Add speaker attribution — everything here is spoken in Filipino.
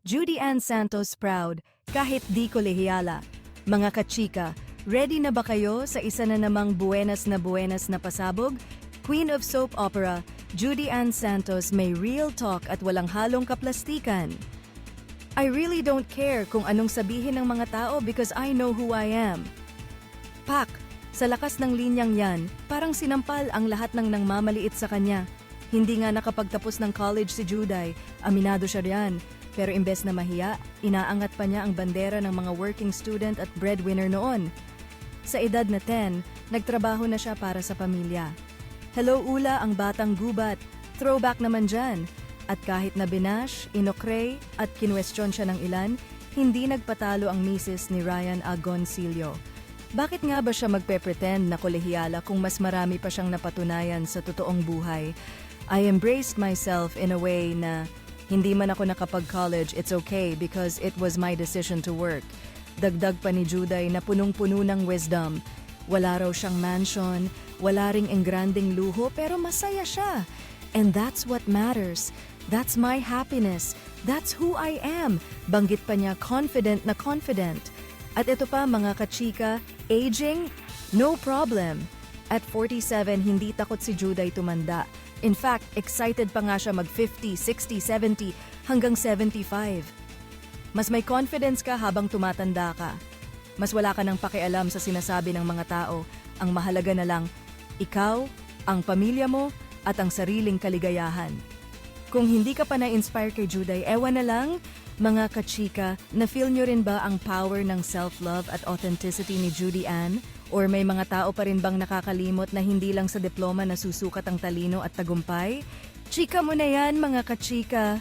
Speaker 1: Judy Ann Santos proud, kahit di kolehiyala. Mga kachika, ready na ba kayo sa isa na namang buenas na pasabog? Queen of Soap Opera, Judy Ann Santos may real talk at walang halong kaplastikan. I really don't care kung anong sabihin ng mga tao because I know who I am. Pak, sa lakas ng linyang yan, parang sinampal ang lahat ng nangmamaliit sa kanya. Hindi nga nakapagtapos ng college si Juday, aminado siya riyan. Pero imbes na mahiya, inaangat pa niya ang bandera ng mga working student at breadwinner noon. Sa edad na 10, nagtrabaho na siya para sa pamilya. Hello Ula ang batang gubat, throwback naman dyan. At kahit na binash, inokray at kinwestiyon siya ng ilan, hindi nagpatalo ang misis ni Ryan Agoncillo. Bakit nga ba siya magpe-pretend na kolehiyala kung mas marami pa siyang napatunayan sa totoong buhay? I embraced myself in a way na hindi man ako nakapag-college, it's okay because it was my decision to work. Dagdag pa ni Juday na punong-puno ng wisdom. Wala raw siyang mansion, wala ring engranding luho pero masaya siya. And that's what matters. That's my happiness. That's who I am. Banggit pa niya confident na confident. At ito pa mga kachika, aging? No problem. At 47, hindi takot si Juday tumanda. In fact, excited pa nga siya mag-50, 60, 70, hanggang 75. Mas may confidence ka habang tumatanda ka. Mas wala ka nang pakialam sa sinasabi ng mga tao. Ang mahalaga na lang, ikaw, ang pamilya mo, at ang sariling kaligayahan. Kung hindi ka pa na-inspire kay Juday, ewan na lang, mga kachika, na-feel nyo rin ba ang power ng self-love at authenticity ni Judy Ann? Or may mga tao pa rin bang nakakalimot na hindi lang sa diploma nasusukat ang talino at tagumpay? Chika mo na yan, mga kachika!